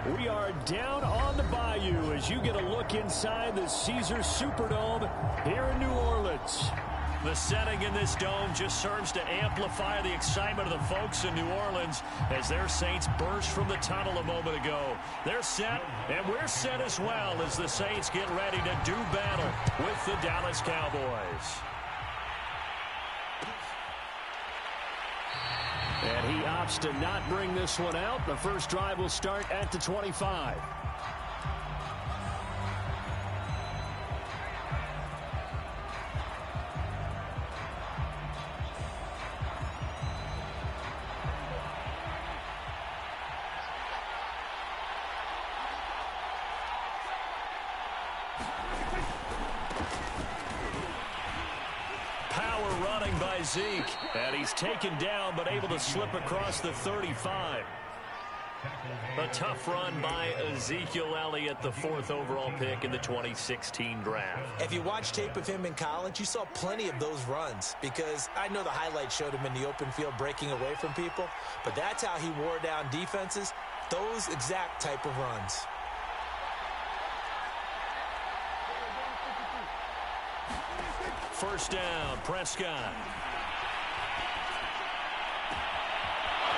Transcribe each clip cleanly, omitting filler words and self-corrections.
We are down on the bayou as you get a look inside the Caesars Superdome here in New Orleans. The setting in this dome just serves to amplify the excitement of the folks in New Orleans as their Saints burst from the tunnel a moment ago. They're set, and we're set as well as the Saints get ready to do battle with the Dallas Cowboys. And he opts to not bring this one out. The first drive will start at the 25. Zeke, and he's taken down but able to slip across the 35. A tough run by Ezekiel Elliott, the 4th overall pick in the 2016 draft. If you watch tape of him in college, you saw plenty of those runs, because I know the highlights showed him in the open field breaking away from people, but that's how he wore down defenses, those exact type of runs. First down, Prescott.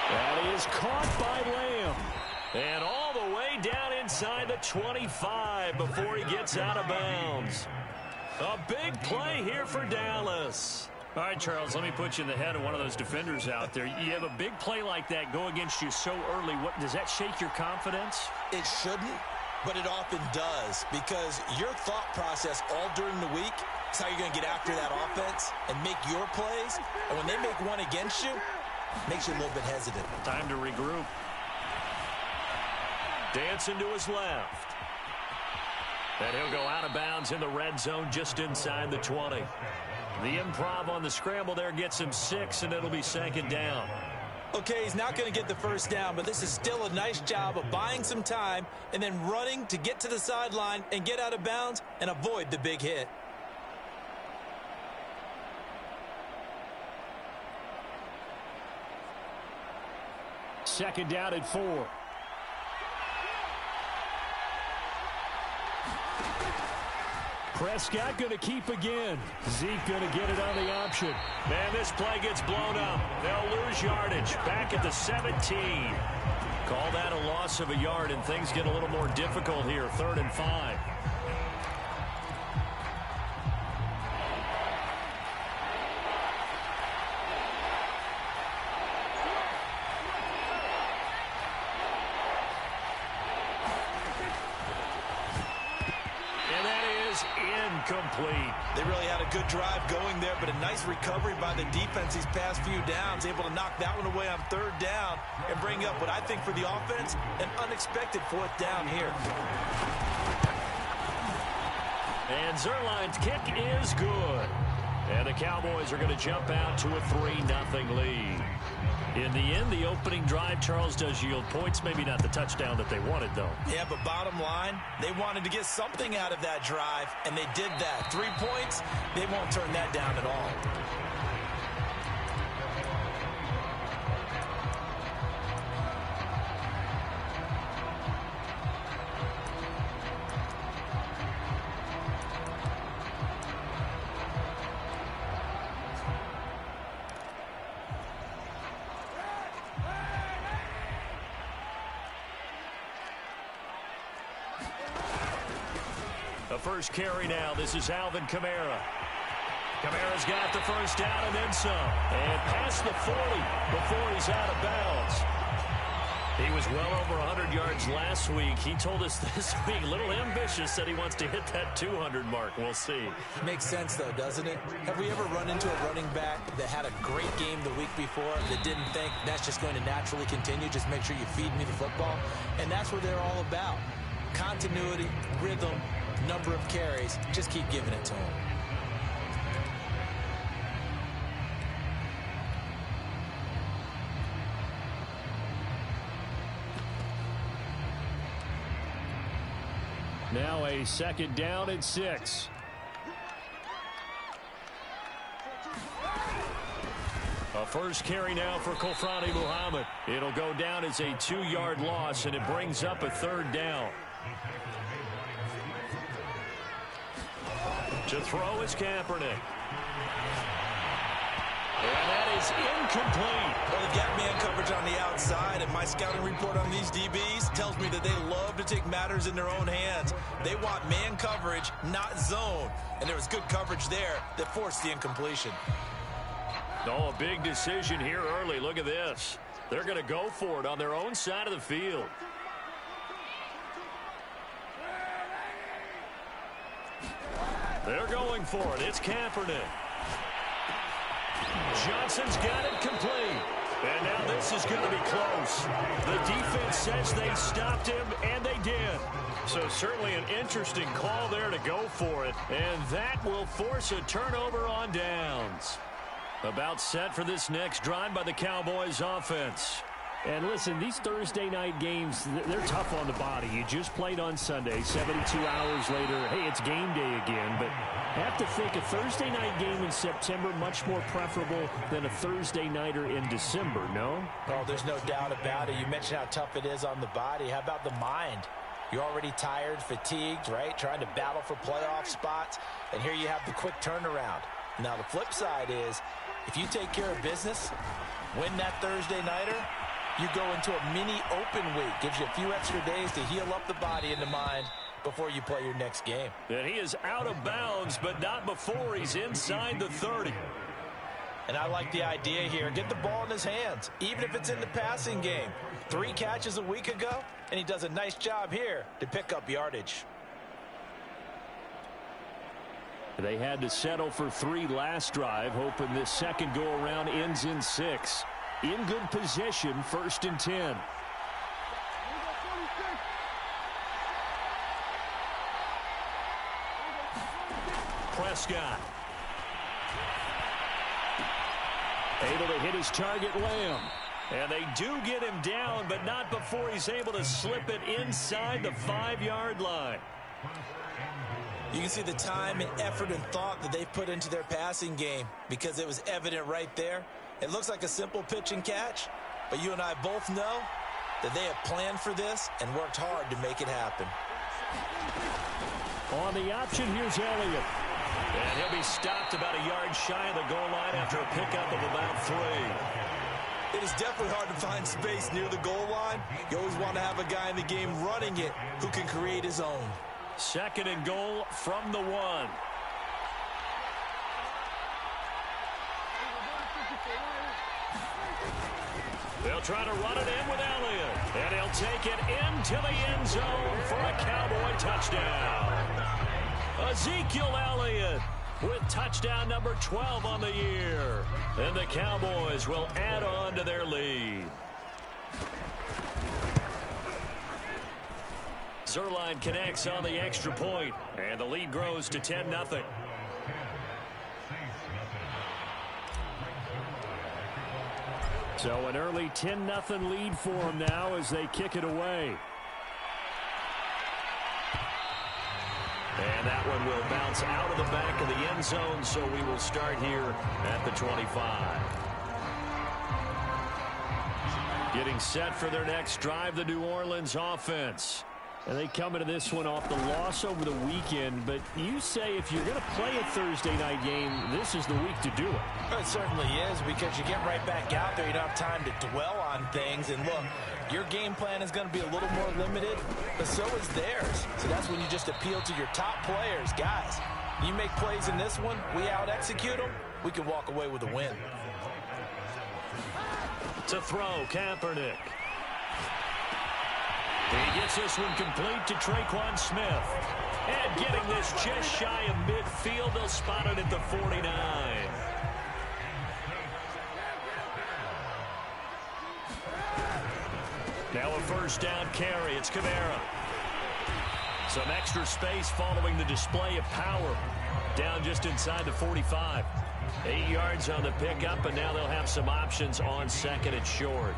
That is caught by Lamb. And all the way down inside the 25 before he gets out of bounds. A big play here for Dallas. All right, Charles, let me put you in the head of one of those defenders out there. You have a big play like that go against you so early. What, does that shake your confidence? It shouldn't, but it often does, because your thought process all during the week is how you're going to get after that offense and make your plays. And when they make one against you, makes you a little bit hesitant. Time to regroup. Dancing to his left. And he'll go out of bounds in the red zone just inside the 20. The improv on the scramble there gets him 6, and it'll be 2nd down. Okay, he's not going to get the first down, but this is still a nice job of buying some time and then running to get to the sideline and get out of bounds and avoid the big hit. Second down at 4. Prescott going to keep again. Zeke going to get it on the option. Man, this play gets blown up. They'll lose yardage. Back at the 17. Call that a loss of a yard, and things get a little more difficult here. 3rd and 5. Incomplete. They really had a good drive going there, but a nice recovery by the defense these past few downs, able to knock that one away on 3rd down and bring up what I think for the offense, an unexpected 4th down here. And Zerline's kick is good. And the Cowboys are going to jump out to a 3-0 lead. In the end, the opening drive, Charles, does yield points. Maybe not the touchdown that they wanted, though. Yeah, but bottom line, they wanted to get something out of that drive, and they did that. 3 points, they won't turn that down at all. The first carry now. This is Alvin Kamara. Kamara's got the first down and then some. And past the 40 before he's out of bounds. He was well over 100 yards last week. He told us this week, a little ambitious, that he wants to hit that 200 mark. We'll see. Makes sense, though, doesn't it? Have we ever run into a running back that had a great game the week before that didn't think that's just going to naturally continue? Just make sure you feed me the football. And that's what they're all about. Continuity, rhythm, number of carries. Just keep giving it to him. Now a 2nd down and 6. A First carry now for Kofrani Muhammad. It'll go down as a 2-yard loss, and it brings up a 3rd down. To throw is Kaepernick. And that is incomplete. Well, they've got man coverage on the outside, and my scouting report on these DBs tells me that they love to take matters in their own hands. They want man coverage, not zone. And there was good coverage there that forced the incompletion. Oh, a big decision here early. Look at this. They're going to go for it on their own side of the field. They're going for it. It's Kaepernick. Johnson's got it complete. And now this is going to be close. The defense says they stopped him, and they did. So certainly an interesting call there to go for it. And that will force a turnover on downs. About set for this next drive by the Cowboys offense. And listen, these Thursday night games, they're tough on the body. You just played on Sunday, 72 hours later. Hey, it's game day again. But I have to think a Thursday night game in September much more preferable than a Thursday nighter in December, no? Oh, there's no doubt about it. You mentioned how tough it is on the body. How about the mind? You're already tired, fatigued, right? Trying to battle for playoff spots. And here you have the quick turnaround. Now, the flip side is, if you take care of business, win that Thursday nighter, you go into a mini open week. Gives you a few extra days to heal up the body and the mind before you play your next game. And he is out of bounds, but not before he's inside the 30. And I like the idea here. Get the ball in his hands, even if it's in the passing game. 3 catches a week ago, and he does a nice job here to pick up yardage. They had to settle for 3 last drive, hoping this second go-around ends in 6. In good position, 1st and 10. Prescott. Able to hit his target, Lamb. And they do get him down, but not before he's able to slip it inside the 5-yard line. You can see the time and effort and thought that they've put into their passing game because it was evident right there. It looks like a simple pitch and catch, but you and I both know that they have planned for this and worked hard to make it happen. On the option, here's Elliott. And he'll be stopped about a yard shy of the goal line after a pickup of about 3. It is definitely hard to find space near the goal line. You always want to have a guy in the game running it who can create his own. 2nd and goal from the 1. They'll try to run it in with Elliott. And he'll take it into the end zone for a Cowboy touchdown. Ezekiel Elliott with touchdown number 12 on the year. And the Cowboys will add on to their lead. Zerline connects on the extra point, and the lead grows to 10-0. So an early 10-0 lead for them now as they kick it away. And that one will bounce out of the back of the end zone, so we will start here at the 25. Getting set for their next drive, the New Orleans offense. And they come into this one off the loss over the weekend. But you say if you're going to play a Thursday night game, this is the week to do it. It certainly is, because you get right back out there. You don't have time to dwell on things. And look, your game plan is going to be a little more limited, but so is theirs. So that's when you just appeal to your top players. Guys, you make plays in this one, we out-execute them, we can walk away with a win. To throw, Kaepernick. He gets this one complete to Traquan Smith. And getting this just shy of midfield, they'll spot it at the 49. Now a first down carry. It's Kamara. Some extra space following the display of power. Down just inside the 45. 8 yards on the pickup, and now they'll have some options on 2nd and short.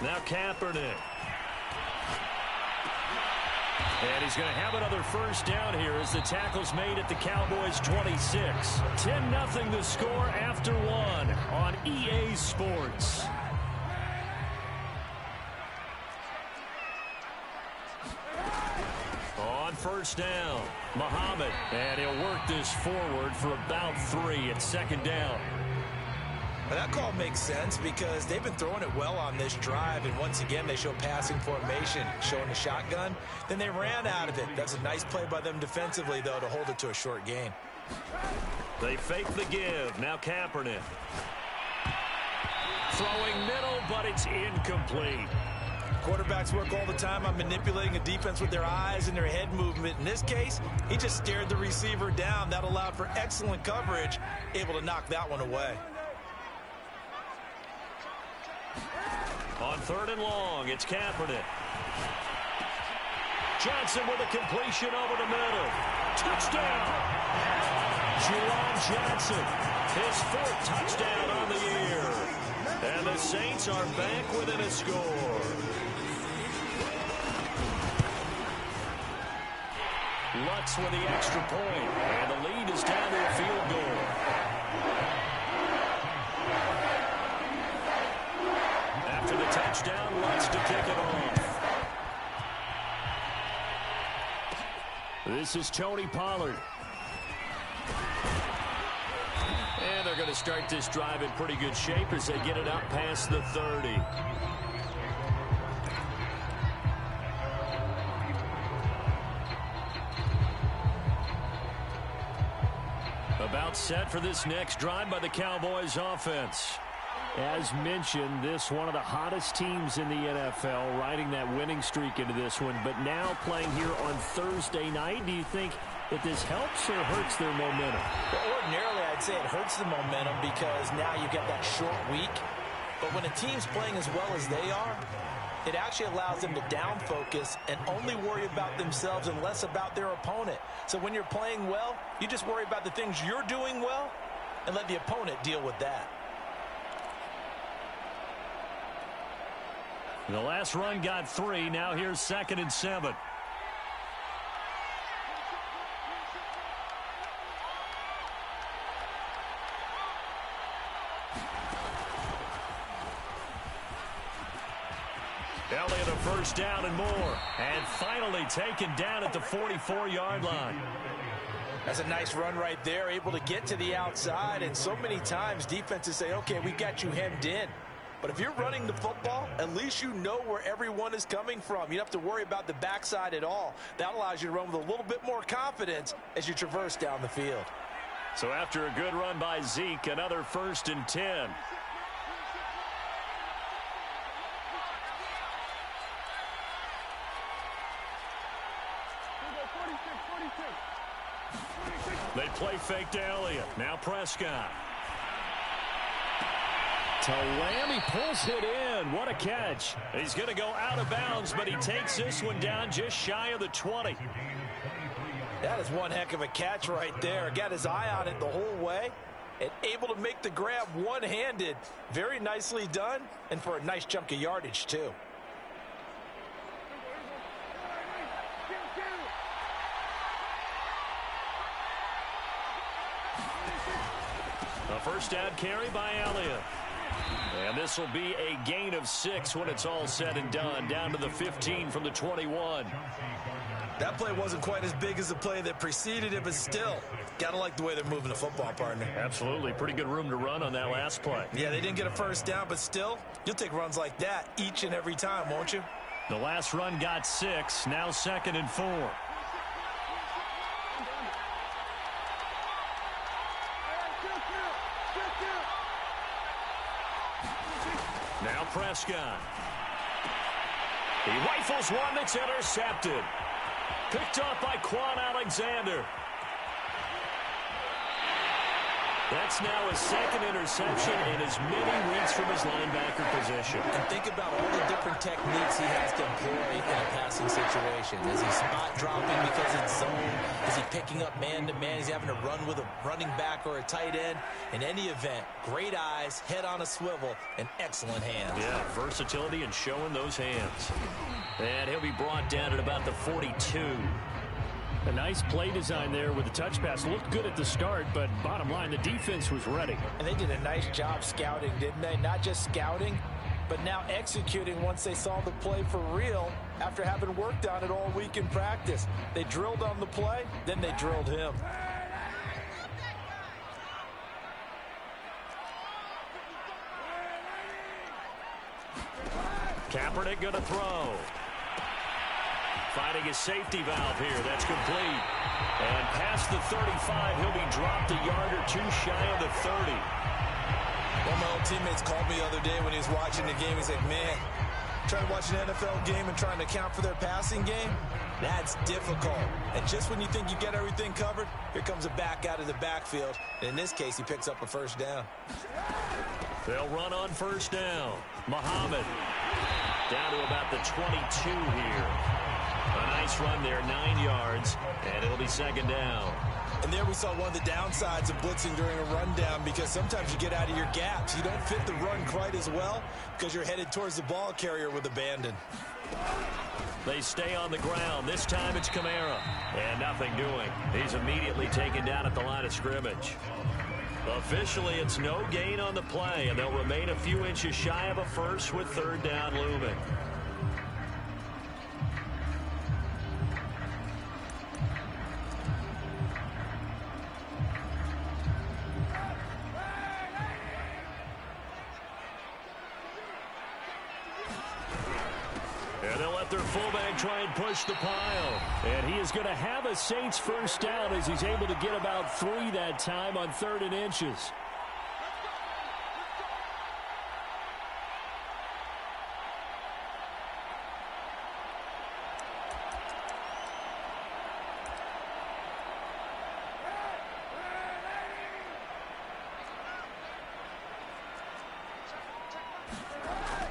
Now Kaepernick. And he's going to have another first down here as the tackle's made at the Cowboys 26. 10-0 the score after one on EA Sports. On first down, Muhammad. And he'll work this forward for about 3 at second down. Well, that call makes sense because they've been throwing it well on this drive, and once again they show passing formation, showing the shotgun. Then they ran out of it. That's a nice play by them defensively, though, to hold it to a short gain. They fake the give. Now Kaepernick. Throwing middle, but it's incomplete. Quarterbacks work all the time on manipulating a defense with their eyes and their head movement. In this case, he just stared the receiver down. That allowed for excellent coverage, able to knock that one away. On 3rd and long, it's Kaepernick. Johnson with a completion over the middle. Touchdown! Jerome Johnson, his 4th touchdown on the year. And the Saints are back within a score. Lutz with the extra point, and the lead is down to a field goal. After the touchdown, Lutz to kick it off. This is Tony Pollard. And they're going to start this drive in pretty good shape as they get it up past the 30. About set for this next drive by the Cowboys offense. As mentioned, this one of the hottest teams in the NFL, riding that winning streak into this one, but now playing here on Thursday night. Do you think that this helps or hurts their momentum? Well, ordinarily, I'd say it hurts the momentum because now you get that short week. But when a team's playing as well as they are, it actually allows them to down focus and only worry about themselves and less about their opponent. So when you're playing well, you just worry about the things you're doing well and let the opponent deal with that. The last run got 3. Now here's 2nd and 7. Elliott a first down and more. And finally taken down at the 44-yard line. That's a nice run right there, able to get to the outside. And so many times defenses say, okay, we got you hemmed in. But if you're running the football, at least you know where everyone is coming from. You don't have to worry about the backside at all. That allows you to run with a little bit more confidence as you traverse down the field. So after a good run by Zeke, another 1st and 10. They play fake to Elliott. Now Prescott. To Lamb, he pulls it in. What a catch. He's going to go out of bounds, but he takes this one down just shy of the 20. That is one heck of a catch right there. Got his eye on it the whole way and able to make the grab one-handed. Very nicely done, and for a nice chunk of yardage, too. A first down carry by Elliott. And this will be a gain of 6 when it's all said and done. Down to the 15 from the 21. That play wasn't quite as big as the play that preceded it, but still, gotta like the way they're moving the football, partner. Absolutely. Pretty good room to run on that last play. Yeah, they didn't get a first down, but still, you'll take runs like that each and every time, won't you? The last run got 6. Now 2nd and 4. Now Prescott. He rifles one that's intercepted. Picked up by Quan Alexander. That's now his second interception in as many weeks from his linebacker position. And think about all the different techniques he has to employ in a passing situation. Is he spot dropping because it's zone? Is he picking up man-to-man? Is he having to run with a running back or a tight end? In any event, great eyes, head on a swivel, and excellent hands. Yeah, versatility and showing those hands. And he'll be brought down at about the 42. A nice play design there with the touch pass. Looked good at the start, but bottom line, the defense was ready. And they did a nice job scouting, didn't they? Not just scouting, but now executing once they saw the play for real after having worked on it all week in practice. They drilled on the play, then they drilled him. Kaepernick going to throw. Finding his safety valve here. That's complete. And past the 35, he'll be dropped a yard or two shy of the 30. One of my old teammates called me the other day when he was watching the game. He's like, man, trying to watch an NFL game and trying to account for their passing game, that's difficult. And just when you think you get everything covered, here comes a back out of the backfield. And in this case, he picks up a first down. They'll run on first down. Muhammad down to about the 22 here. A nice run there, 9 yards, and it'll be second down. And there we saw one of the downsides of blitzing during a rundown, because sometimes you get out of your gaps. You don't fit the run quite as well because you're headed towards the ball carrier with abandon. They stay on the ground. This time it's Kamara. And nothing doing. He's immediately taken down at the line of scrimmage. Officially, it's no gain on the play, and they'll remain a few inches shy of a first with third down looming. And they'll let their fullback try and push the pile. And he is going to have a Saints first down as he's able to get about 3 that time on 3rd and inches.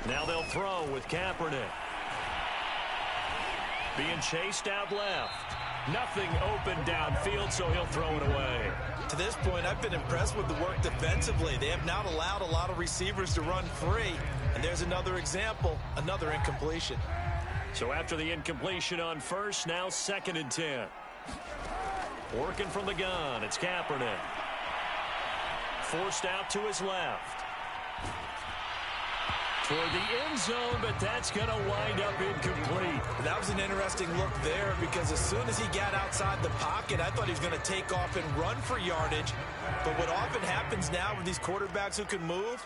Now they'll throw with Kaepernick. Being chased out left. Nothing open downfield, so he'll throw it away. To this point, I've been impressed with the work defensively. They have not allowed a lot of receivers to run free. And there's another example, another incompletion. So after the incompletion on first, now 2nd and 10. Working from the gun, it's Kaepernick. Forced out to his left. For the end zone, but that's going to wind up incomplete. That was an interesting look there, because as soon as he got outside the pocket, I thought he was going to take off and run for yardage. But what often happens now with these quarterbacks who can move,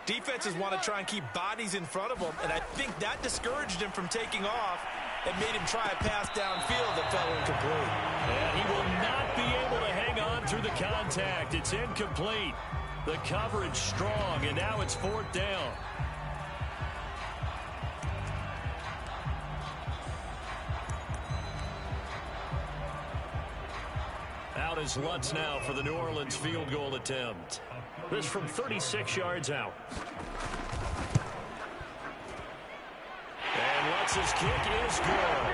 defenses want to try and keep bodies in front of them, and I think that discouraged him from taking off and made him try a pass downfield that fell incomplete. And he will not be able to hang on through the contact. It's incomplete. The coverage strong, and now it's 4th down. Out is Lutz now for the New Orleans field goal attempt. This from 36 yards out. And Lutz's kick is good.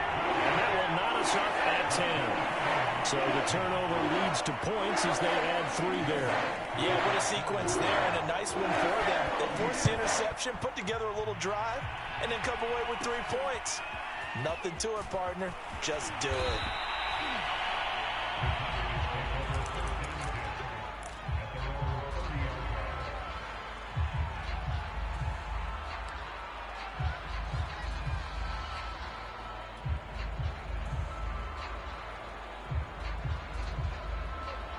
And that will knot us up at 10. So the turnover leads to points as they add 3 there. Yeah, what a sequence there, and a nice one for them. They forced the interception, put together a little drive, and then come away with 3 points. Nothing to it, partner. Just do it.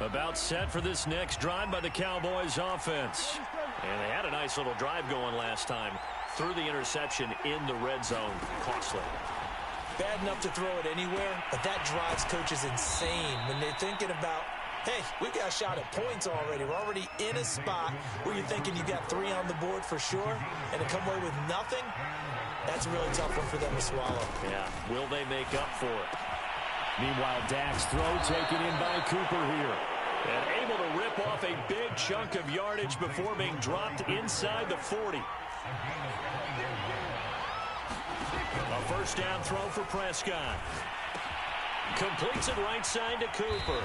About set for this next drive by the Cowboys offense. And they had a nice little drive going last time. Threw the interception in the red zone. Costly. Bad enough to throw it anywhere, but that drives coaches insane when they're thinking about, hey, we've got a shot at points already. We're already in a spot where you're thinking you got 3 on the board for sure, and to come away with nothing, that's a really tough one for them to swallow. Yeah, will they make up for it? Meanwhile, Dak's throw taken in by Cooper here. And able to rip off a big chunk of yardage before being dropped inside the 40. A first down throw for Prescott. Completes it right side to Cooper.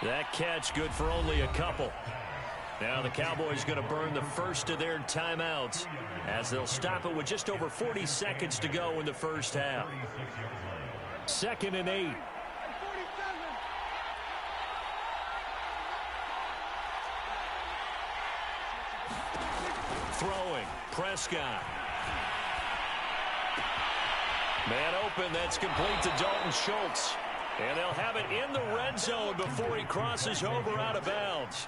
That catch good for only a couple. Now the Cowboys going to burn the first of their timeouts as they'll stop it with just over 40 seconds to go in the first half. 2nd and 8. Throwing, Prescott. Man open, that's complete to Dalton Schultz. And they'll have it in the red zone before he crosses over out of bounds.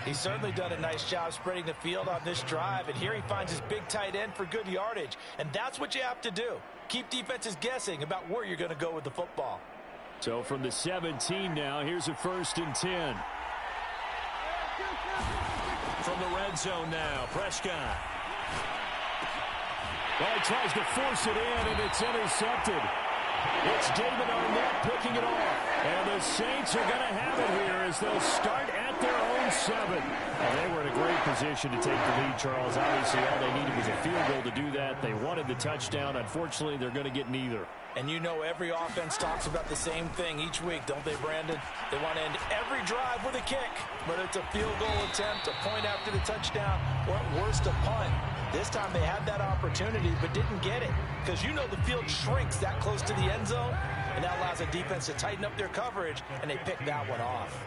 He's certainly done a nice job spreading the field on this drive, and here he finds his big tight end for good yardage. And that's what you have to do. Keep defenses guessing about where you're going to go with the football. So from the 17 now, here's a 1st and 10. From the red zone now, Prescott. Well, he tries to force it in, and it's intercepted. It's David Arnett picking it off. And the Saints are going to have it here as they'll start at their own 7. And they were in a great position to take the lead, Charles. Obviously, all they needed was a field goal to do that. They wanted the touchdown. Unfortunately, they're going to get neither. And you know every offense talks about the same thing each week, don't they, Brandon? They want to end every drive with a kick, whether it's a field goal attempt, a point after the touchdown, or at worst, a punt. This time they had that opportunity but didn't get it because you know the field shrinks that close to the end zone, and that allows the defense to tighten up their coverage, and they pick that one off.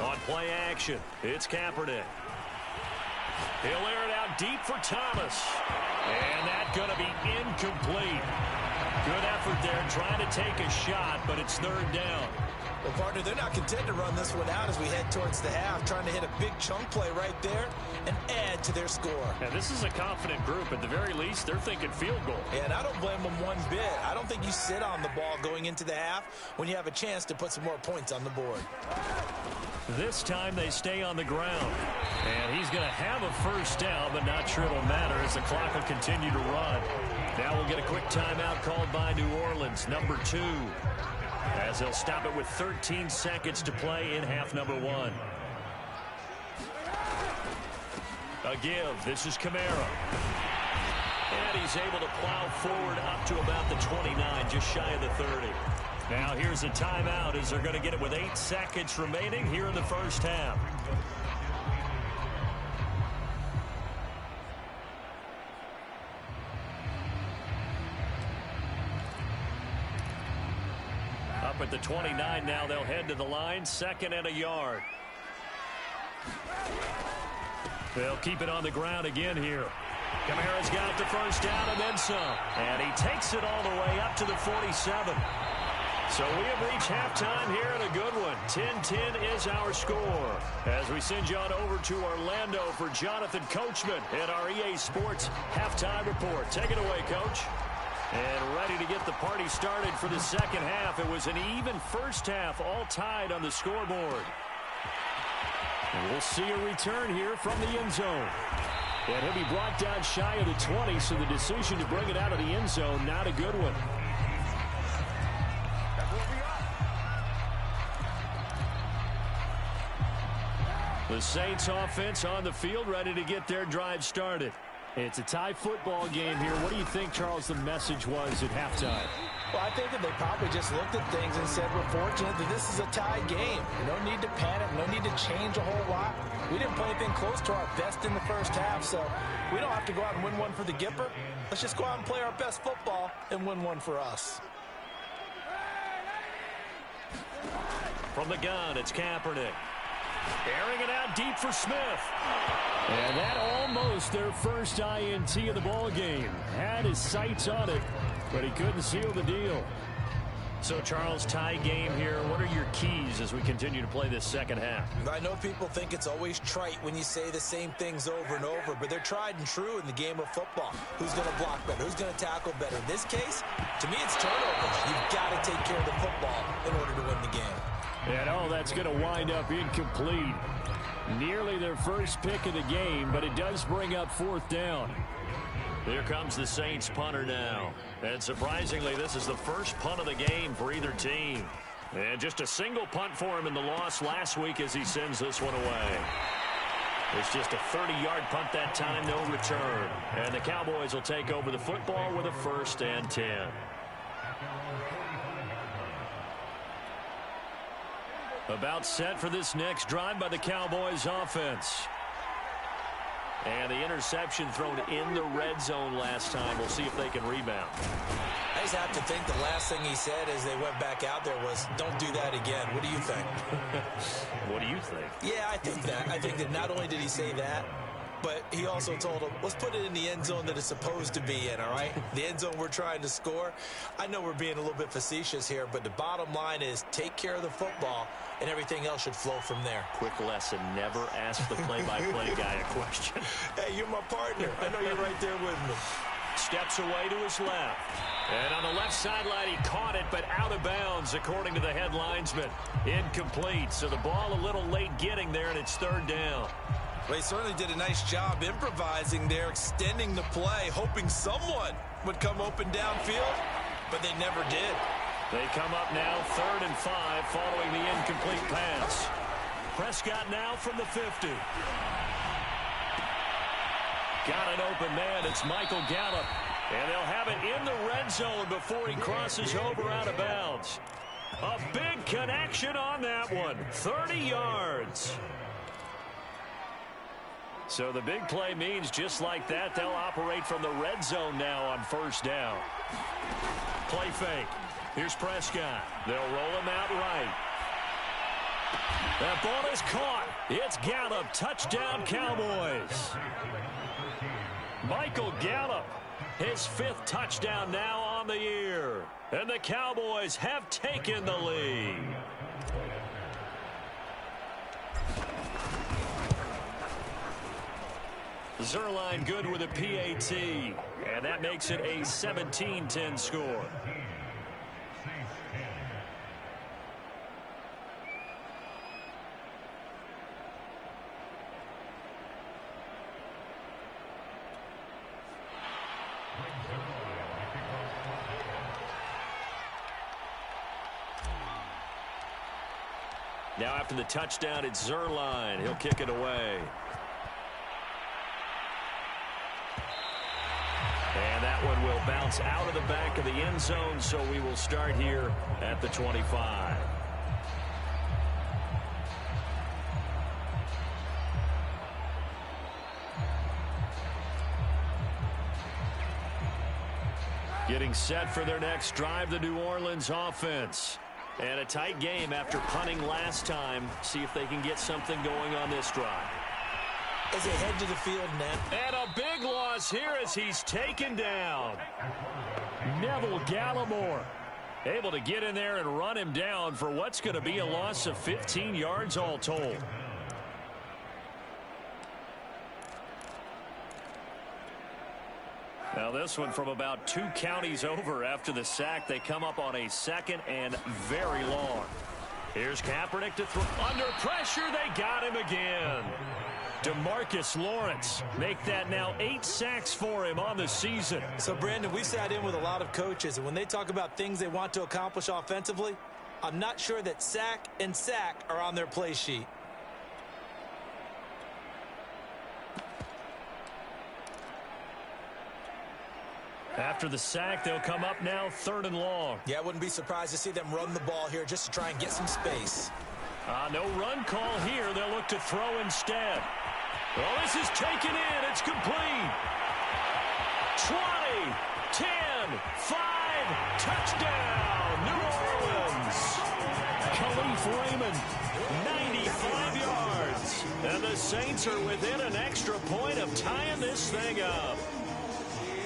On play action, it's Kaepernick. He'll air it out deep for Thomas. And that's going to be incomplete. Good effort there trying to take a shot, but it's 3rd down. Well, partner, they're not content to run this one out as we head towards the half, trying to hit a big chunk play right there and add to their score. And this is a confident group. At the very least, they're thinking field goal. And I don't blame them one bit. I don't think you sit on the ball going into the half when you have a chance to put some more points on the board. This time they stay on the ground. And he's going to have a first down, but not sure it'll matter as the clock will continue to run. Now we'll get a quick timeout called by New Orleans, number 2. As they'll stop it with 13 seconds to play in half number 1. A give. This is Kamara. And he's able to plow forward up to about the 29, just shy of the 30. Now here's a timeout as they're going to get it with 8 seconds remaining here in the first half. Up at the 29 now, they'll head to the line, 2nd and a yard. They'll keep it on the ground again here. Kamara's got the first down and then some. And he takes it all the way up to the 47. So we have reached halftime here in a good one. 10-10 is our score. As we send you on over to Orlando for Jonathan Coachman in our EA Sports Halftime Report. Take it away, Coach. And ready to get the party started for the second half. It was an even first half, all tied on the scoreboard. And we'll see a return here from the end zone. And he'll be brought down shy of the 20, so the decision to bring it out of the end zone, not a good one. The Saints offense on the field, ready to get their drive started. It's a tie football game here. What do you think, Charles, the message was at halftime? Well, I think that they probably just looked at things and said, we're fortunate that this is a tie game. No need to panic, no need to change a whole lot. We didn't play anything close to our best in the first half, so we don't have to go out and win one for the Gipper. Let's just go out and play our best football and win one for us. From the gun, it's Kaepernick. Airing it out deep for Smith. And that almost their first INT of the ball game. Had his sights on it, but he couldn't seal the deal. So, Charles, tie game here. What are your keys as we continue to play this second half? I know people think it's always trite when you say the same things over and over, but they're tried and true in the game of football. Who's going to block better? Who's going to tackle better? In this case, to me, it's turnovers. You've got to take care of the football in order to win the game. And oh, that's going to wind up incomplete. Nearly their first pick of the game, but it does bring up 4th down. Here comes the Saints punter now. And surprisingly, this is the first punt of the game for either team. And just a single punt for him in the loss last week as he sends this one away. It's just a 30-yard punt that time, no return. And the Cowboys will take over the football with a 1st and 10. About set for this next drive by the Cowboys offense. And the interception thrown in the red zone last time. We'll see if they can rebound. I just have to think the last thing he said as they went back out there was, don't do that again. What do you think? What do you think? Yeah, I think that. I think that not only did he say that, but he also told him, let's put it in the end zone that it's supposed to be in, all right? The end zone we're trying to score. I know we're being a little bit facetious here, but the bottom line is take care of the football, and everything else should flow from there. Quick lesson, never ask the play-by-play guy a question. Hey, you're my partner. I know you're right there with me. Steps away to his left. And on the left sideline, he caught it, but out of bounds, according to the head linesman. Incomplete, so the ball a little late getting there, and it's 3rd down. Well, he certainly did a nice job improvising there, extending the play, hoping someone would come open downfield, but they never did. They come up now 3rd and 5 following the incomplete pass. Prescott now from the 50. Got an open man. It's Michael Gallup. And they'll have it in the red zone before he crosses over out of bounds. A big connection on that one. 30 yards. So the big play means just like that, they'll operate from the red zone now on 1st down. Play fake. Here's Prescott. They'll roll him out right. That ball is caught. It's Gallup. Touchdown, Cowboys. Michael Gallup, his 5th touchdown now on the year. And the Cowboys have taken the lead. Zerline good with a PAT. And that makes it a 17-10 score. Now after the touchdown, it's Zerline. He'll kick it away. And that one will bounce out of the back of the end zone, so we will start here at the 25. Getting set for their next drive, the New Orleans offense. And a tight game after punting last time. See if they can get something going on this drive. As they head to the field now. And a big loss here as he's taken down. Neville Gallimore able to get in there and run him down for what's going to be a loss of 15 yards all told. Now this one from about 2 counties over after the sack. They come up on a 2nd and very long. Here's Kaepernick to throw. Under pressure, they got him again. DeMarcus Lawrence make that now 8 sacks for him on the season. So, Brandon, we sat in with a lot of coaches, and when they talk about things they want to accomplish offensively, I'm not sure that sack and sack are on their play sheet. After the sack, they'll come up now 3rd and long. Yeah, I wouldn't be surprised to see them run the ball here just to try and get some space. No run call here. They'll look to throw instead. Well, this is taken in. It's complete. 20, 10, 5, touchdown, New Orleans. Khalif Raymond, 95 yards. And the Saints are within an extra point of tying this thing up.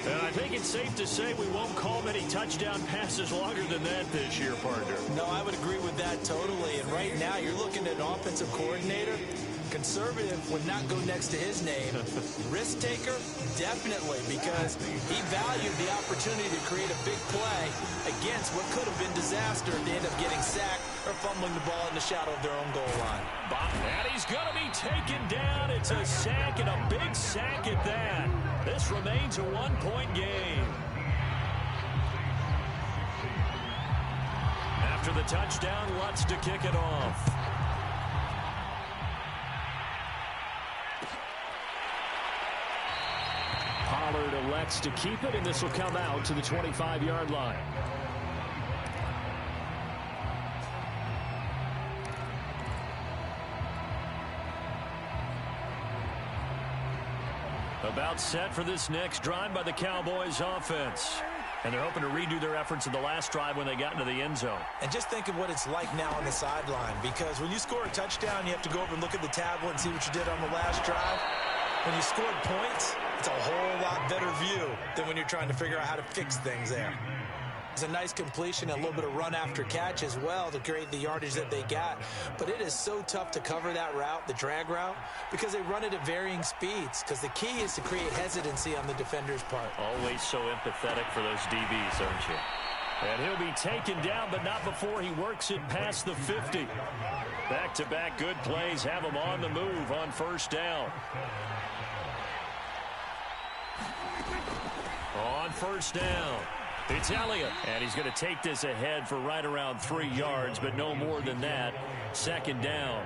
And I think it's safe to say we won't call many touchdown passes longer than that this year, partner. No, I would agree with that totally. And right now, you're looking at an offensive coordinator. Conservative would not go next to his name. Risk taker, definitely, because he valued the opportunity to create a big play against what could have been disaster if they end up getting sacked or fumbling the ball in the shadow of their own goal line. And he's going to be taken down. It's a sack, and a big sack at that. This remains a 1-point game. After the touchdown, Lutz to kick it off. Pollard elects to keep it, and this will come out to the 25-yard line. About set for this next drive by the Cowboys offense. And they're hoping to redo their efforts in the last drive when they got into the end zone. And just think of what it's like now on the sideline, because when you score a touchdown, you have to go over and look at the tablet and see what you did on the last drive. When you scored points, it's a whole lot better view than when you're trying to figure out how to fix things there. It's a nice completion, a little bit of run after catch as well to create the yardage that they got. But it is so tough to cover that route, the drag route, because they run it at varying speeds. Because the key is to create hesitancy on the defender's part. Always so empathetic for those DBs, aren't you? And he'll be taken down, but not before he works it past the 50. Back-to-back good plays have him on the move on first down. On first down, it's Elliott. And he's going to take this ahead for right around 3 yards, but no more than that. Second down.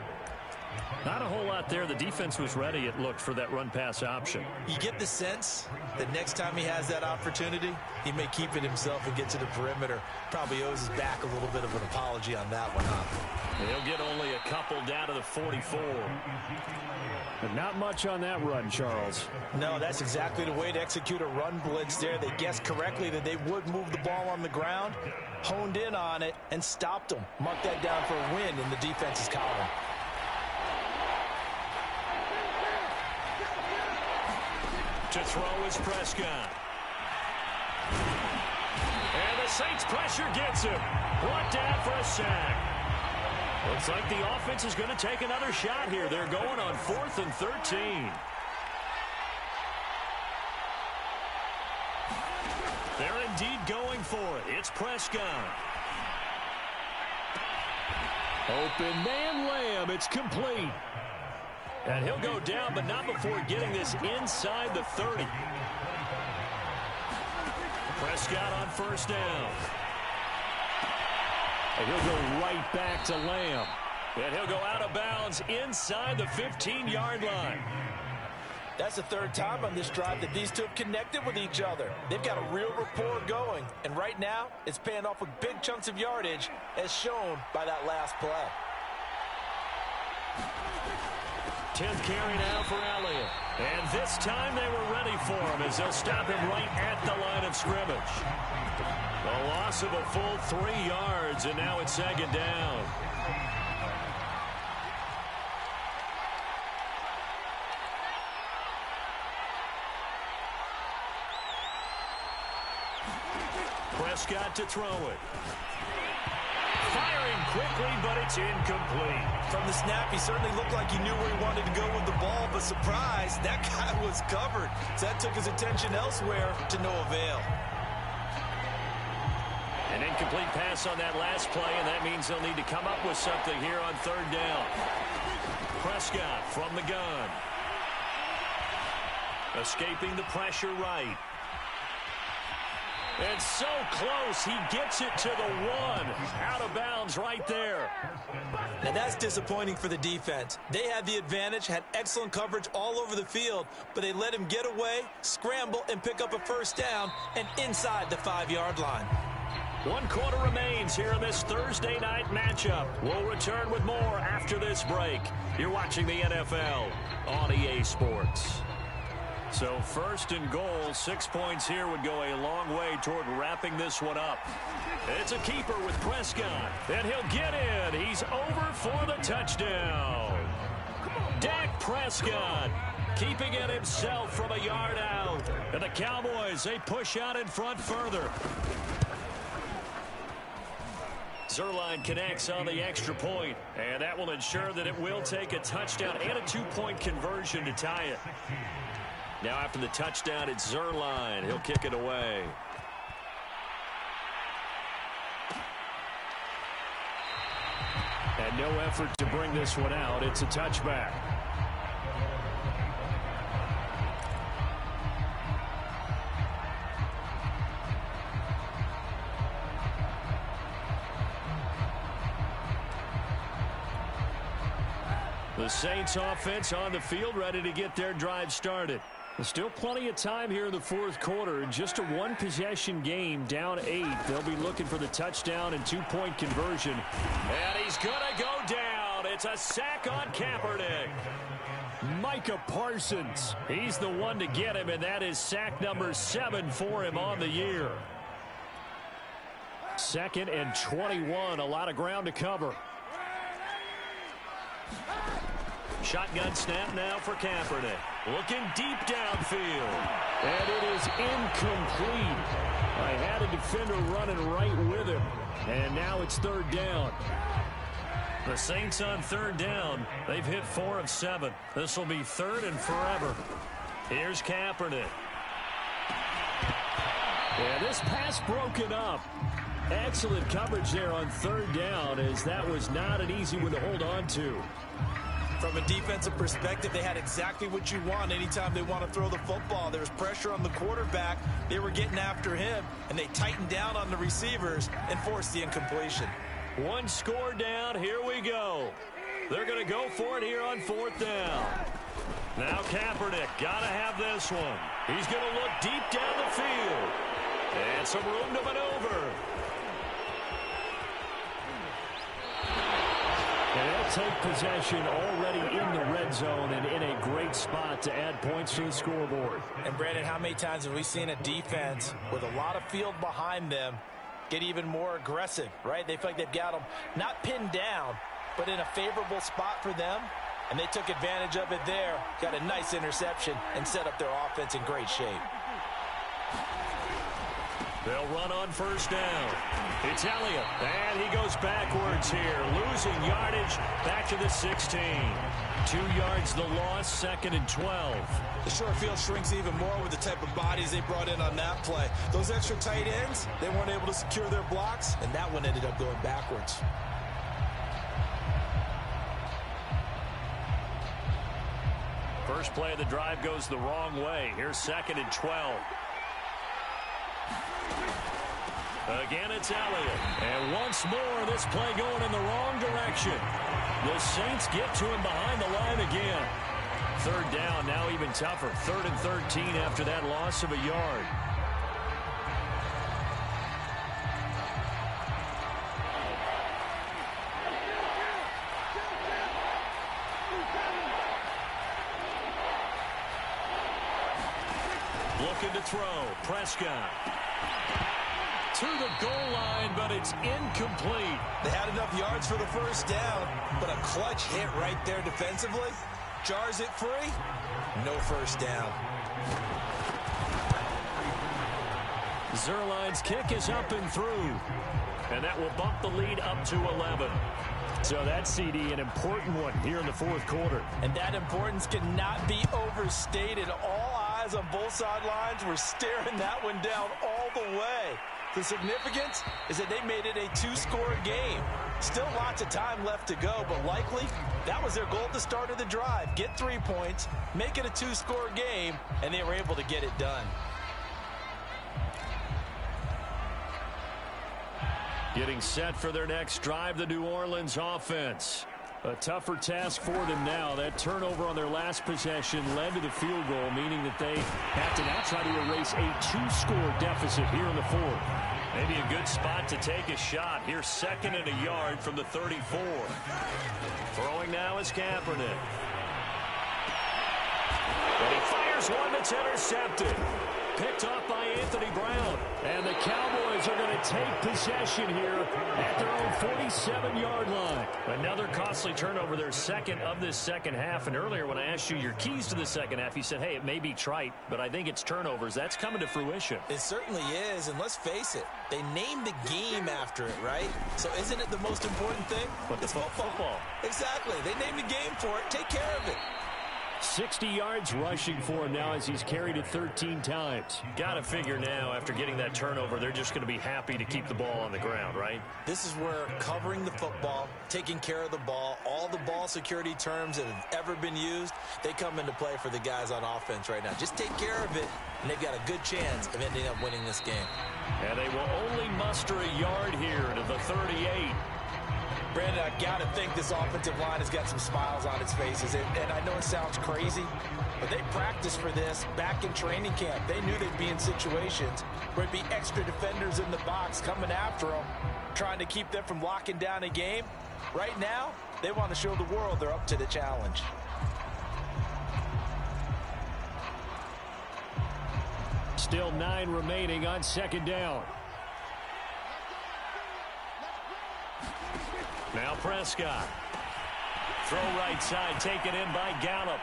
Not a whole lot there. The defense was ready, it looked, for that run-pass option. You get the sense that next time he has that opportunity, he may keep it himself and get to the perimeter. Probably owes his back a little bit of an apology on that one, huh? He'll get only a couple down to the 44. But not much on that run, Charles. No, that's exactly the way to execute a run blitz there. They guessed correctly that they would move the ball on the ground, honed in on it, and stopped them. Mark that down for a win in the defense's column. To throw is Prescott. And the Saints pressure gets him. Brought down for a sack. Looks like the offense is going to take another shot here. They're going on 4th and 13. They're indeed going for it. It's Prescott. Open man Lamb. It's complete. And he'll go down, but not before getting this inside the 30. Prescott on first down. And he'll go right back to Lamb. And he'll go out of bounds inside the 15-yard line. That's the third time on this drive that these two have connected with each other. They've got a real rapport going. And right now, it's paying off with big chunks of yardage, as shown by that last play. 10th carry now for Elliott. And this time they were ready for him as they'll stop him right at the line of scrimmage. A loss of a full 3 yards, and now it's second down. Prescott to throw it. Firing quickly, but it's incomplete. From the snap, he certainly looked like he knew where he wanted to go with the ball, but surprise, that guy was covered. So that took his attention elsewhere to no avail. An incomplete pass on that last play, and that means they'll need to come up with something here on third down. Prescott from the gun. Escaping the pressure right. And so close, he gets it to the 1. Out of bounds right there. Now that's disappointing for the defense. They had the advantage, had excellent coverage all over the field, but they let him get away, scramble, and pick up a first down, and inside the 5-yard line. 1 quarter remains here in this Thursday night matchup. We'll return with more after this break. You're watching the NFL on EA Sports. So first and goal, 6 points here would go a long way toward wrapping this one up. It's a keeper with Prescott, and he'll get in. He's over for the touchdown. Dak Prescott keeping it himself from a yard out. And the Cowboys, they push out in front further. Zerline connects on the extra point, and that will ensure that it will take a touchdown and a 2-point conversion to tie it. Now after the touchdown, it's Zerline. He'll kick it away. And no effort to bring this one out. It's a touchback. The Saints offense on the field, ready to get their drive started. There's still plenty of time here in the fourth quarter. Just a one-possession game, down 8. They'll be looking for the touchdown and two-point conversion. And he's going to go down. It's a sack on Kaepernick. Micah Parsons, he's the one to get him, and that is sack number 7 for him on the year. 2nd and 21, a lot of ground to cover. Shotgun snap now for Kaepernick. Looking deep downfield. And it is incomplete. I had a defender running right with him. And now it's 3rd down. The Saints on 3rd down. They've hit 4 of 7. This will be 3rd and forever. Here's Kaepernick. Yeah, this pass broken up. Excellent coverage there on 3rd down, as that was not an easy one to hold on to. From a defensive perspective, they had exactly what you want anytime they want to throw the football. There was pressure on the quarterback. They were getting after him, and they tightened down on the receivers and forced the incompletion. One score down. Here we go. They're going to go for it here on 4th down. Now Kaepernick got to have this one. He's going to look deep down the field. And some room to maneuver. And they'll take possession already in the red zone and in a great spot to add points to the scoreboard. And, Brandon, how many times have we seen a defense with a lot of field behind them get even more aggressive, right? They feel like they've got them not pinned down, but in a favorable spot for them, and they took advantage of it there, got a nice interception, and set up their offense in great shape. They'll run on 1st down. It's Elliott, and he goes backwards here, losing yardage back to the 16. 2 yards the loss, 2nd and 12. The short field shrinks even more with the type of bodies they brought in on that play. Those extra tight ends, they weren't able to secure their blocks, and that one ended up going backwards. First play of the drive goes the wrong way. Here's 2nd and 12. Again, it's Elliott. And once more, this play going in the wrong direction. The Saints get to him behind the line again. 3rd down, now even tougher. 3rd and 13 after that loss of a yard. Looking to throw. Prescott. To the goal line, but it's incomplete. They had enough yards for the 1st down, but a clutch hit right there defensively. Jars it free. No 1st down. Zerline's kick is up and through. And that will bump the lead up to 11. So that CD, an important one here in the 4th quarter. And that importance cannot be overstated. All eyes on both sidelines were staring that one down all the way. The significance is that they made it a 2-score game. Still lots of time left to go, but likely that was their goal at the start of the drive. Get 3 points, make it a 2-score game, and they were able to get it done. Getting set for their next drive, the New Orleans offense. A tougher task for them now. That turnover on their last possession led to the field goal, meaning that they have to now try to erase a 2-score deficit here in the 4th. Maybe a good spot to take a shot. Here's 2nd and a yard from the 34. Throwing now is Kaepernick. And he fires one that's intercepted. Picked off by Anthony Brown. And the Cowboys are going to take possession here at their own 47-yard line. Another costly turnover, their 2nd of this 2nd half. And earlier when I asked you your keys to the 2nd half, you said, hey, it may be trite, but I think it's turnovers. That's coming to fruition. It certainly is, and let's face it, they named the game after it, right? So isn't it the most important thing? It's football. Exactly. They named the game for it. Take care of it. 60 yards rushing for him now as he's carried it 13 times. Got to figure now, after getting that turnover, they're just going to be happy to keep the ball on the ground, right? This is where covering the football, taking care of the ball, all the ball security terms that have ever been used, they come into play for the guys on offense right now. Just take care of it, and they've got a good chance of ending up winning this game. And they will only muster a yard here to the 38. Brandon, I got to think this offensive line has got some smiles on its faces. And I know it sounds crazy, but they practiced for this back in training camp. They knew they'd be in situations where it'd be extra defenders in the box coming after them, trying to keep them from locking down a game. Right now, they want to show the world they're up to the challenge. Still 9 remaining on second down. Now Prescott. Throw right side, taken in by Gallup.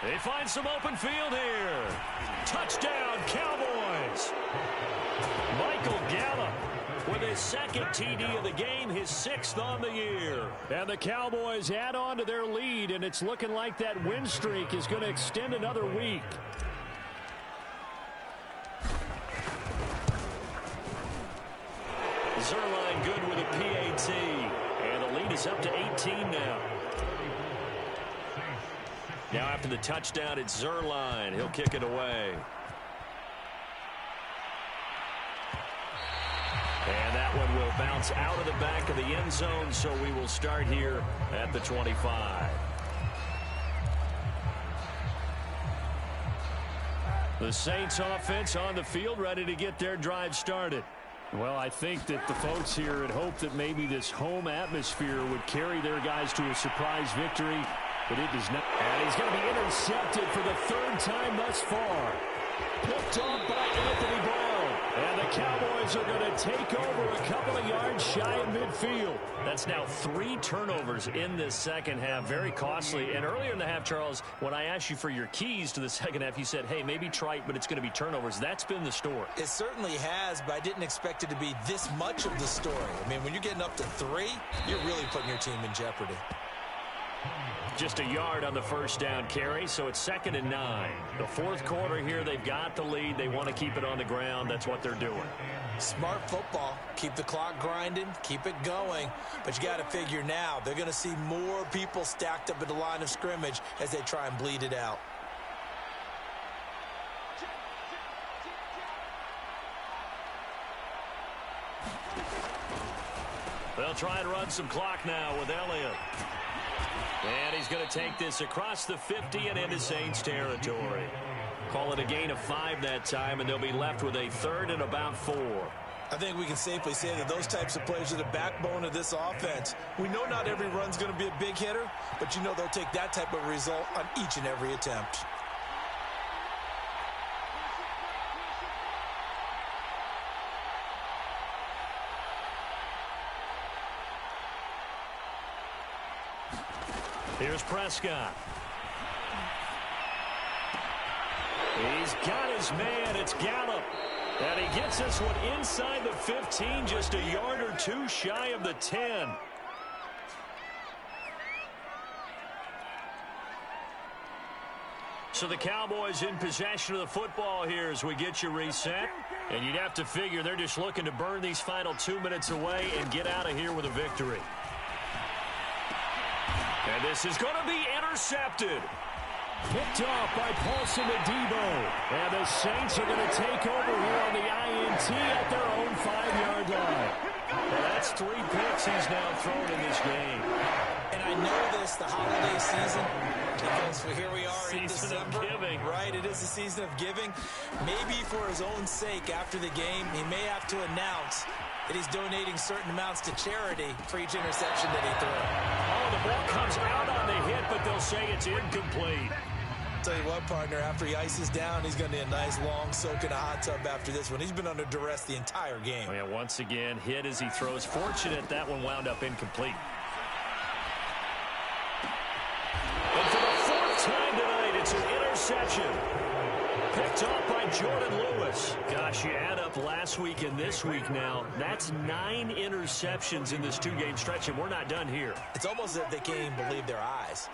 They find some open field here. Touchdown, Cowboys. Michael Gallup with his second TD of the game, his 6th on the year. And the Cowboys add on to their lead, and it's looking like that win streak is going to extend another week. Zerline good with a PAT. And the lead is up to 18 now. Now after the touchdown, it's Zerline. He'll kick it away. And that one will bounce out of the back of the end zone, so we will start here at the 25. The Saints offense on the field, ready to get their drive started. Well, I think that the folks here had hoped that maybe this home atmosphere would carry their guys to a surprise victory, but it does not. And he's going to be intercepted for the 3rd time thus far. Picked off by Anthony Brown. And the Cowboys are going to take over a couple of yards shy of midfield. That's now 3 turnovers in this second half. Very costly. And earlier in the half, Charles, when I asked you for your keys to the second half, you said, hey, maybe trite, but it's going to be turnovers. That's been the story. It certainly has, but I didn't expect it to be this much of the story. I mean, when you're getting up to 3, you're really putting your team in jeopardy. Just a yard on the first down carry, so it's 2nd and 9. The 4th quarter here, they've got the lead. They want to keep it on the ground. That's what they're doing. Smart football. Keep the clock grinding. Keep it going. But you got to figure now, they're going to see more people stacked up at the line of scrimmage as they try and bleed it out. They'll try and run some clock now with Elliott. And he's going to take this across the 50 and into Saints territory. Call it a gain of 5 that time, and they'll be left with a 3rd and about 4. I think we can safely say that those types of plays are the backbone of this offense. We know not every run's going to be a big hitter, but you know they'll take that type of result on each and every attempt. Here's Prescott. He's got his man. It's Gallup. And he gets this one inside the 15, just a yard or 2 shy of the 10. So the Cowboys in possession of the football here as we get you reset. And you'd have to figure they're just looking to burn these final 2 minutes away and get out of here with a victory. And this is going to be intercepted. Picked off by Paulson Adebo. And the Saints are going to take over here on the INT at their own 5-yard line. Well, that's 3 picks he's now thrown in this game. And I know this, the holiday season, because here we are in December. Season of giving. Right, it is the season of giving. Maybe for his own sake after the game, he may have to announce that he's donating certain amounts to charity for each interception that he threw. Oh, the ball comes out on the hit, but they'll say it's incomplete. Tell you what, partner, after he ices down, he's going to need a nice long soak in a hot tub after this one. He's been under duress the entire game. Oh, yeah, once again, hit as he throws. Fortunate that one wound up incomplete. And for the 4th time tonight, it's an interception. Picked off by Jordan Lewis. Gosh, you add up last week and this week now. That's 9 interceptions in this 2-game stretch, and we're not done here. It's almost as if they can't even believe their eyes.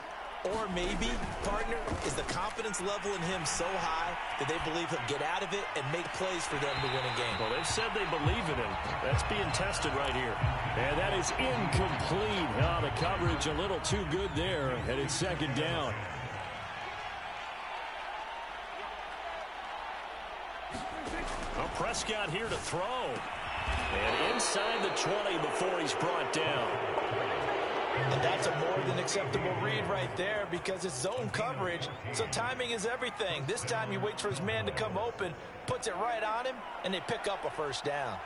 Or maybe, partner, is the confidence level in him so high that they believe he'll get out of it and make plays for them to win a game. Well, they've said they believe in him. That's being tested right here. And that is incomplete. Oh, the coverage a little too good there, and it's 2nd down. Well, Prescott here to throw. And inside the 20 before he's brought down. And that's a more than acceptable read right there because it's zone coverage, so timing is everything. This time he waits for his man to come open, puts it right on him, and they pick up a first down.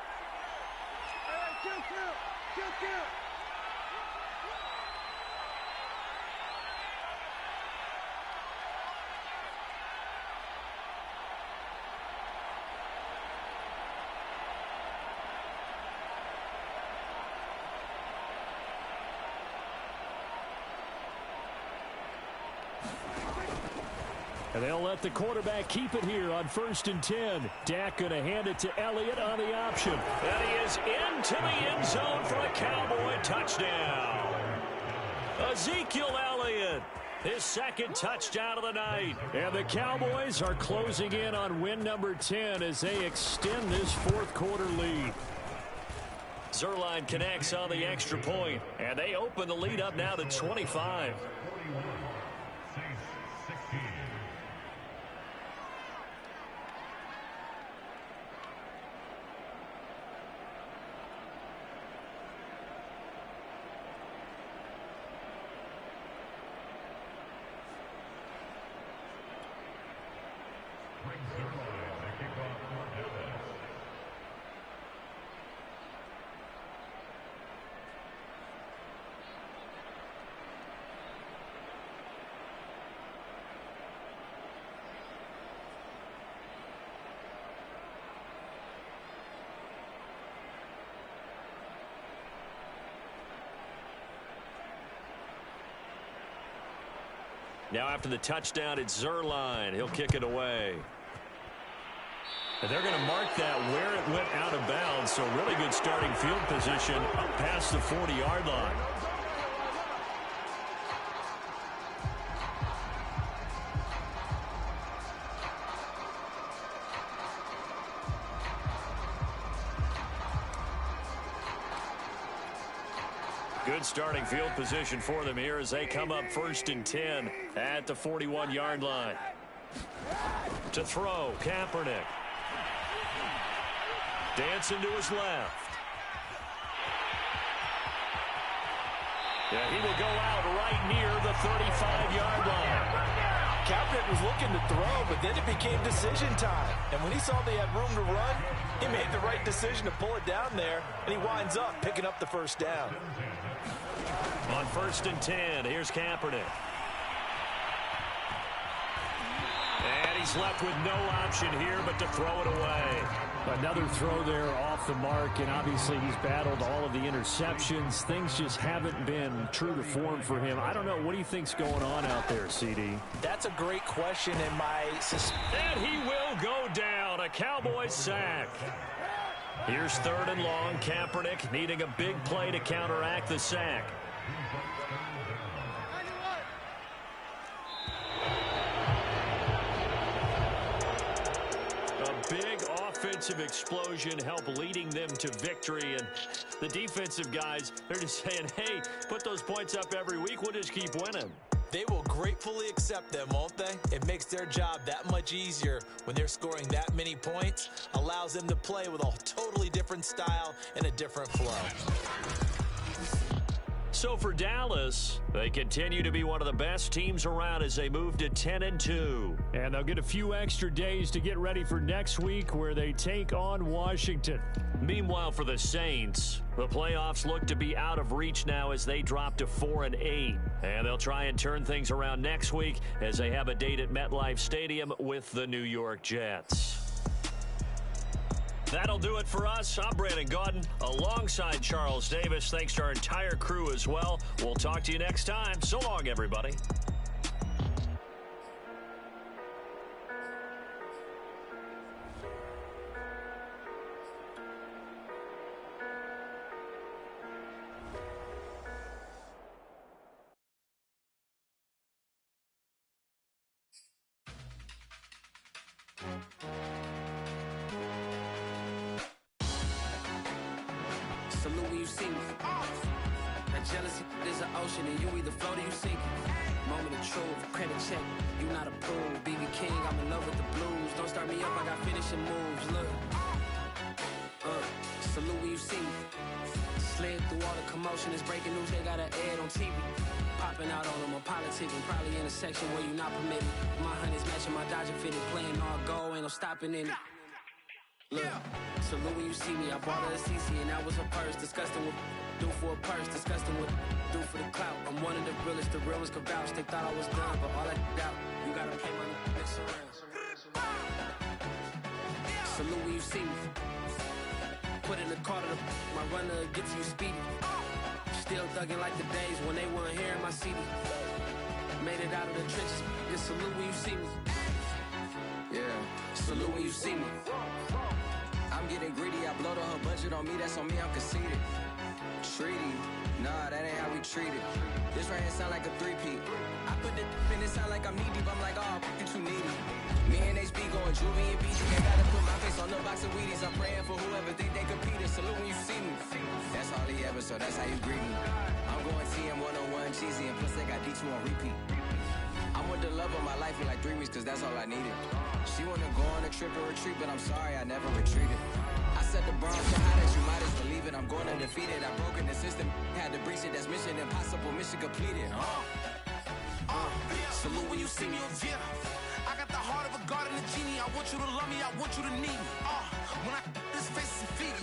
And they'll let the quarterback keep it here on 1st and 10. Dak going to hand it to Elliott on the option. And he is into the end zone for a Cowboy touchdown. Ezekiel Elliott, his second touchdown of the night. And the Cowboys are closing in on win number 10 as they extend this fourth quarter lead. Zuerlein connects on the extra point, and they open the lead up now to 25. Now after the touchdown, it's Zuerlein. He'll kick it away. And they're going to mark that where it went out of bounds. So really good starting field position up past the 40-yard line. Good starting field position for them here as they come up 1st and 10 at the 41-yard line. To throw, Kaepernick. Dancing to his left. Yeah, he will go out right near the 35-yard line. Kaepernick was looking to throw, but then it became decision time. And when he saw they had room to run, he made the right decision to pull it down there, and he winds up picking up the first down. On 1st and 10, here's Kaepernick. And he's left with no option here but to throw it away. Another throw there off the mark, and obviously he's battled all of the interceptions. Things just haven't been true to form for him. I don't know. What do you think's going on out there, CD? That's a great question, and And he will go down. A Cowboys sack. Here's 3rd and long. Kaepernick needing a big play to counteract the sack. A big offensive explosion help leading them to victory. And the defensive guys, they're just saying, hey, put those points up every week. We'll just keep winning. They will gratefully accept them, won't they? It makes their job that much easier when they're scoring that many points. Allows them to play with a totally different style and a different flow. So for Dallas, they continue to be one of the best teams around as they move to 10-2. And they'll get a few extra days to get ready for next week where they take on Washington. Meanwhile, for the Saints, the playoffs look to be out of reach now as they drop to 4-8. And they'll try and turn things around next week as they have a date at MetLife Stadium with the New York Jets. That'll do it for us. I'm Brandon Gaudin alongside Charles Davis. Thanks to our entire crew as well. We'll talk to you next time. So long, everybody. Salute when you see me. That jealousy is an ocean, and you either float or you sink. Moment of truth, credit check, you not approved. BB King, I'm in love with the blues. Don't start me up, I got finishing moves. Look, salute when you see me. Slid through all the commotion, it's breaking news, they got an ad on TV. Popping out on them, I'm politicking, probably in a section where you not permitted. My honey's matching my Dodger fitted, playing all goal, ain't no stopping in it. Look, salute when you see me, I bought her a CC and that was her purse. Disgusting what do for a purse, disgusting what do for the clout. I'm one of the realest, the real ones could vouch. They thought I was done, but all I doubt, you gotta play my mix around. Salute when you see me. Put in the car to my runner gets you speedy. Still thugging like the days when they weren't here in my CD. Made it out of the trenches. Just salute when you see me. Yeah, Salute when you see me. I'm getting greedy. I blow the whole budget on me. That's on me. I'm conceited. Treaty. Nah, that ain't how we treat it. This right here sound like a three-peat. I put the in it sound like I'm knee deep. I'm like, oh, you too needy. Me and HB going juvie and BG. I gotta put my face on the box of Wheaties. I'm praying for whoever think they competed. Salute when you see me. That's all he ever, so that's how you greet me. I'm going TM 101 cheesy, and plus they got D2 on repeat. I'm with the love of my life for like 3 weeks, cause that's all I needed. She wanna go on a trip and retreat, but I'm sorry, I never retreated. I set the bar so high that you might as well believe it. I'm going undefeated. I broken the system, had to breach it. That's mission impossible, mission completed. Salute when you see me. Yeah, I got the heart of a god and a genie. I want you to love me, I want you to need me. When I this face is Fiji.